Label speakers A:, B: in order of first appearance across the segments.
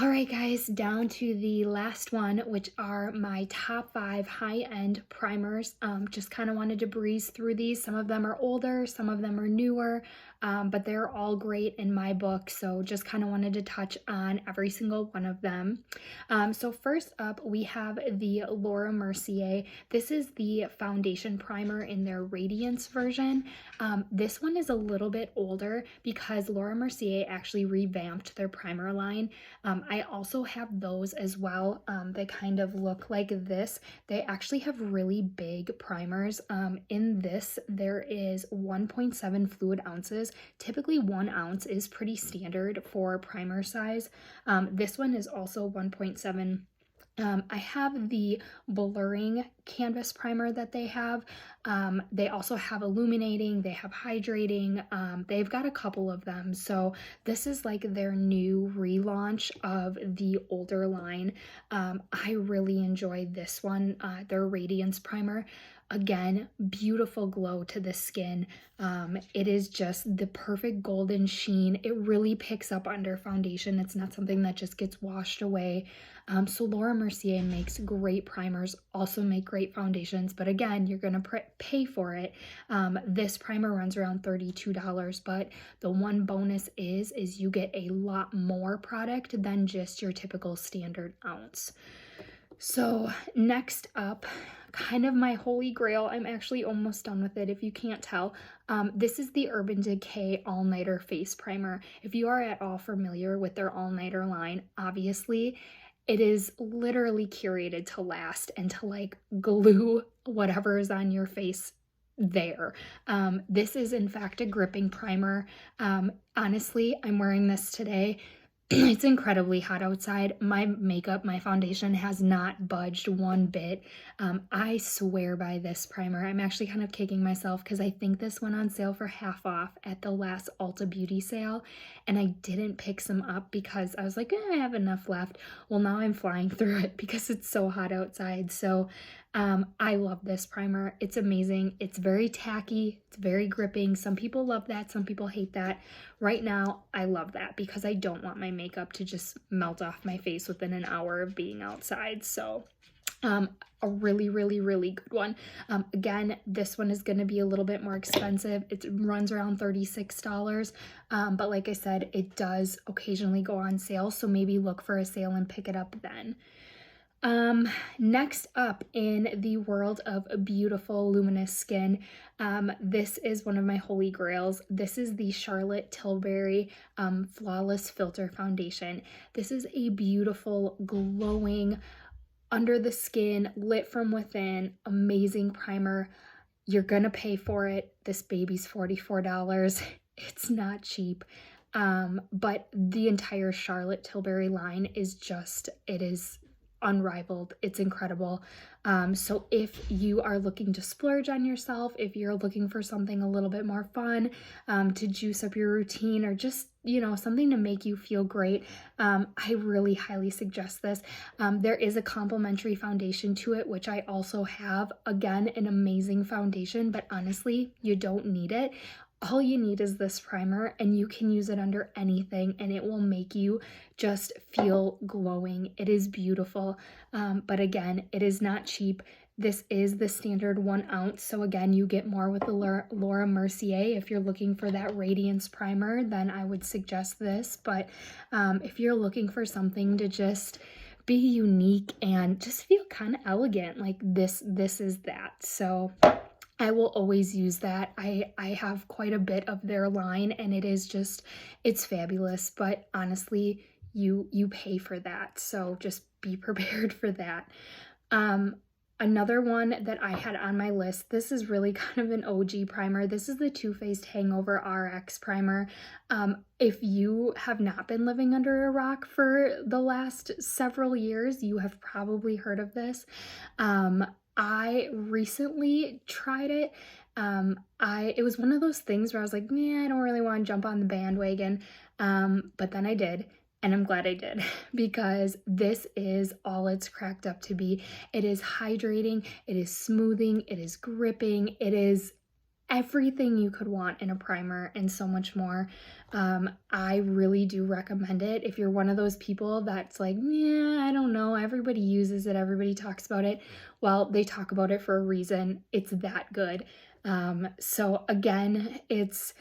A: All right, guys, down to the last one, which are my top 5 high-end primers. Just kind of wanted to breeze through these. Some of them are older, some of them are newer, but they're all great in my book. So just kind of wanted to touch on every single one of them. So first up, we have the Laura Mercier. This is the foundation primer in their Radiance version. This one is a little bit older because Laura Mercier actually revamped their primer line. I also have those as well. They kind of look like this. They actually have really big primers. In this, there is 1.7 fluid ounces. Typically 1 ounce is pretty standard for primer size. This one is also 1.7. I have the blurring canvas primer that they have. They also have illuminating, they have hydrating, they've got a couple of them. So this is like their new relaunch of the older line. I really enjoy this one, their Radiance primer. Again, beautiful glow to the skin. It is just the perfect golden sheen. It really picks up under foundation. It's not something that just gets washed away. So Laura Mercier makes great primers, also make great foundations, but again, you're gonna pay for it. This primer runs around $32, but the one bonus is you get a lot more product than just your typical standard ounce. So next up, kind of my holy grail. I'm actually almost done with it if you can't tell. This is the Urban Decay All Nighter Face Primer. If you are at all familiar with their All Nighter line, obviously it is literally curated to last and to like glue whatever is on your face there. This is in fact a gripping primer. Honestly, I'm wearing this today. It's incredibly hot outside. My makeup, my foundation has not budged one bit. I swear by this primer. I'm actually kind of kicking myself because I think this went on sale for half off at the last Ulta Beauty sale, and I didn't pick some up because I was like, I have enough left. Well, now I'm flying through it because it's so hot outside. So I love this primer. It's amazing. It's very tacky. It's very gripping. Some people love that. Some people hate that. Right now, I love that because I don't want my makeup to just melt off my face within an hour of being outside. So a really, really, really good one. Again, this one is going to be a little bit more expensive. It runs around $36. But like I said, it does occasionally go on sale. So maybe look for a sale and pick it up then. Next up in the world of beautiful luminous skin, this is one of my holy grails. This is the Charlotte Tilbury Flawless Filter Foundation. This is a beautiful, glowing, under the skin, lit from within, amazing primer. You're gonna pay for it. This baby's $44. It's not cheap. But the entire Charlotte Tilbury line is just, it is unrivaled. It's incredible. So if you are looking to splurge on yourself, if you're looking for something a little bit more fun, to juice up your routine, or just, you know, something to make you feel great, I really highly suggest this. There is a complimentary foundation to it, which I also have. Again, an amazing foundation, but honestly, you don't need it. All you need is this primer, and you can use it under anything and it will make you just feel glowing. It is beautiful. But again, it is not cheap. This is the standard 1 ounce. So again, you get more with the Laura Mercier. If you're looking for that Radiance primer, then I would suggest this. But if you're looking for something to just be unique and just feel kind of elegant, like this is that. So I will always use that. I have quite a bit of their line, and it is just, it's fabulous. But honestly, you pay for that. So just be prepared for that. Another one that I had on my list, this is really kind of an OG primer. This is the Too Faced Hangover RX primer. If you have not been living under a rock for the last several years, you have probably heard of this. I recently tried it. It was one of those things where I was like, I don't really want to jump on the bandwagon. But then I did, and I'm glad I did because this is all it's cracked up to be. It is hydrating, it is smoothing, it is gripping, it is everything you could want in a primer and so much more. I really do recommend it. If you're one of those people that's like, yeah, I don't know, everybody uses it, everybody talks about it. Well, they talk about it for a reason. It's that good. So again, it's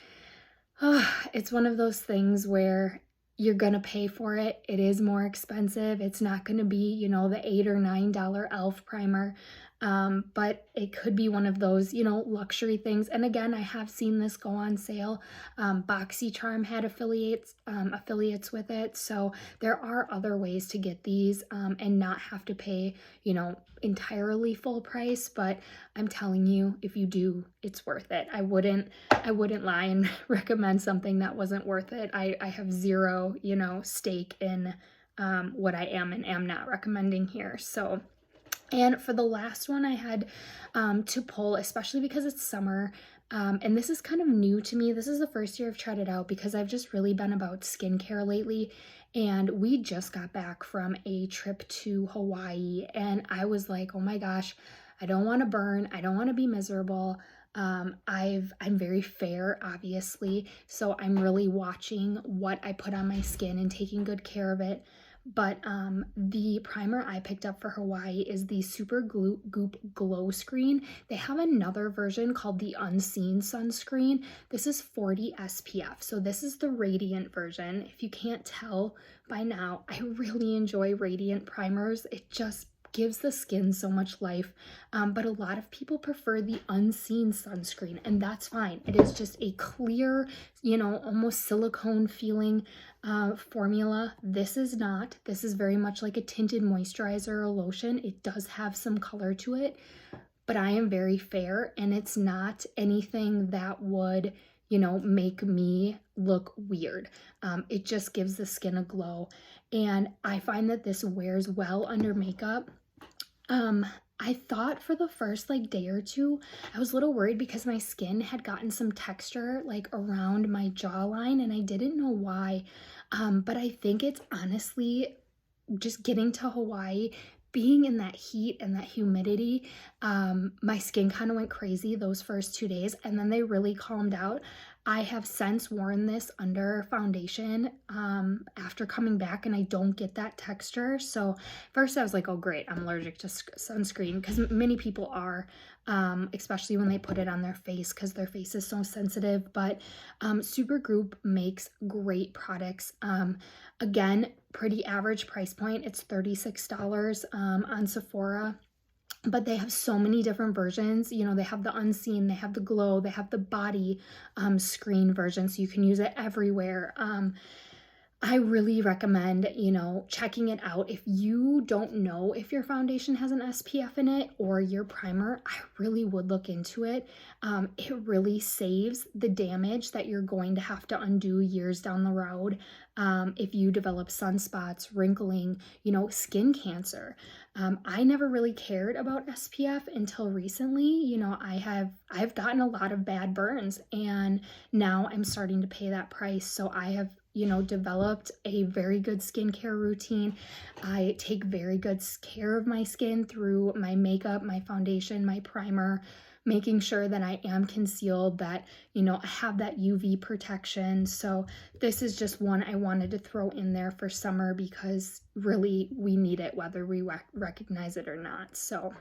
A: one of those things where you're gonna pay for it. It is more expensive. It's not gonna be, you know, the $8 or $9 e.l.f. primer. But it could be one of those, you know, luxury things. And again, I have seen this go on sale. BoxyCharm had affiliates with it. So there are other ways to get these and not have to pay, you know, entirely full price. But I'm telling you, if you do, it's worth it. I wouldn't lie and recommend something that wasn't worth it. I have zero, you know, stake in what I am and am not recommending here. So, and for the last one I had to pull, especially because it's summer, and this is kind of new to me. This is the first year I've tried it out because I've just really been about skincare lately. And we just got back from a trip to Hawaii, and I was like, oh my gosh, I don't want to burn. I don't want to be miserable. I'm very fair, obviously, so I'm really watching what I put on my skin and taking good care of it. But the primer I picked up for Hawaii is the Super Goop Glow Screen. They have another version called the Unseen Sunscreen. This is 40 SPF. So this is the radiant version. If you can't tell by now, I really enjoy radiant primers. It just gives the skin so much life, but a lot of people prefer the unseen sunscreen, and that's fine. It is just a clear, you know, almost silicone feeling formula. This is not. This is very much like a tinted moisturizer or lotion. It does have some color to it, but I am very fair, and it's not anything that would, you know, make me look weird. It just gives the skin a glow, and I find that this wears well under makeup. I thought for the first like day or two, I was a little worried because my skin had gotten some texture like around my jawline, and I didn't know why. But I think it's honestly just getting to Hawaii, being in that heat and that humidity. My skin kind of went crazy those first 2 days, and then they really calmed out. I have since worn this under foundation after coming back, and I don't get that texture. So first I was like, oh great, I'm allergic to sunscreen, because many people are, especially when they put it on their face because their face is so sensitive. But Supergoop makes great products. Again, pretty average price point. It's $36 on Sephora. But they have so many different versions. You know, they have the unseen, they have the glow, they have the body screen version, so you can use it everywhere. I really recommend, you know, checking it out. If you don't know if your foundation has an SPF in it or your primer, I really would look into it. It really saves the damage that you're going to have to undo years down the road if you develop sunspots, wrinkling, you know, skin cancer. I never really cared about SPF until recently. You know, I've gotten a lot of bad burns, and now I'm starting to pay that price. So I have, you know, developed a very good skincare routine. I take very good care of my skin through my makeup, my foundation, my primer, making sure that I am concealed, that, you know, I have that UV protection. So this is just one I wanted to throw in there for summer because really we need it whether we recognize it or not. So,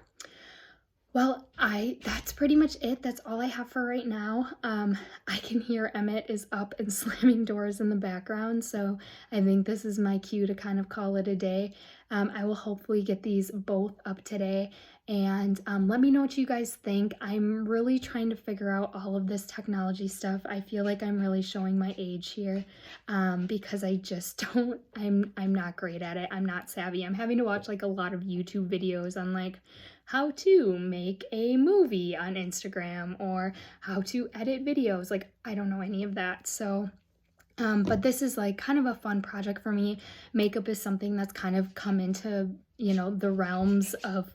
A: well, that's pretty much it. That's all I have for right now. I can hear Emmett is up and slamming doors in the background, so I think this is my cue to kind of call it a day. I will hopefully get these both up today, and let me know what you guys think. I'm really trying to figure out all of this technology stuff. I feel like I'm really showing my age here because I just don't, I'm not great at it. I'm not savvy. I'm having to watch like a lot of YouTube videos on like how to make a movie on Instagram or how to edit videos. Like, I don't know any of that. So, but this is like kind of a fun project for me. Makeup is something that's kind of come into, you know, the realms of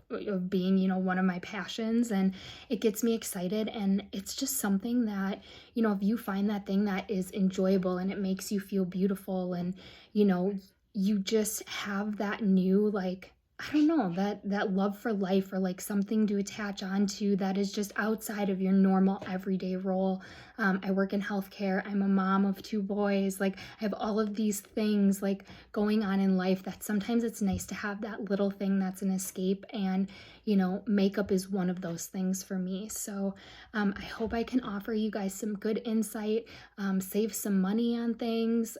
A: being, you know, one of my passions, and it gets me excited. And it's just something that, you know, if you find that thing that is enjoyable and it makes you feel beautiful, and, you know, you just have that new, like, I don't know, that love for life or like something to attach onto that is just outside of your normal everyday role. I work in healthcare. I'm a mom of two boys. Like I have all of these things like going on in life that sometimes it's nice to have that little thing that's an escape. And, you know, makeup is one of those things for me. So I hope I can offer you guys some good insight, save some money on things,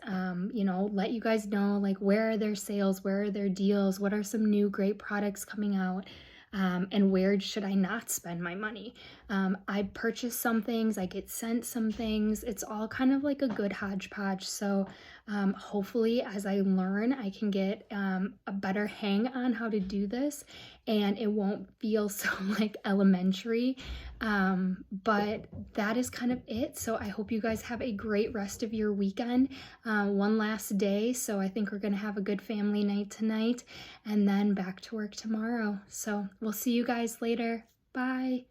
A: you know, let you guys know like where are their sales, where are their deals, what are some new great products coming out, and where should I not spend my money. I purchase some things, I get sent some things. It's all kind of like a good hodgepodge. So hopefully as I learn, I can get a better hang on how to do this and it won't feel so like elementary. But that is kind of it. So I hope you guys have a great rest of your weekend. One last day. So I think we're going to have a good family night tonight and then back to work tomorrow. So we'll see you guys later. Bye.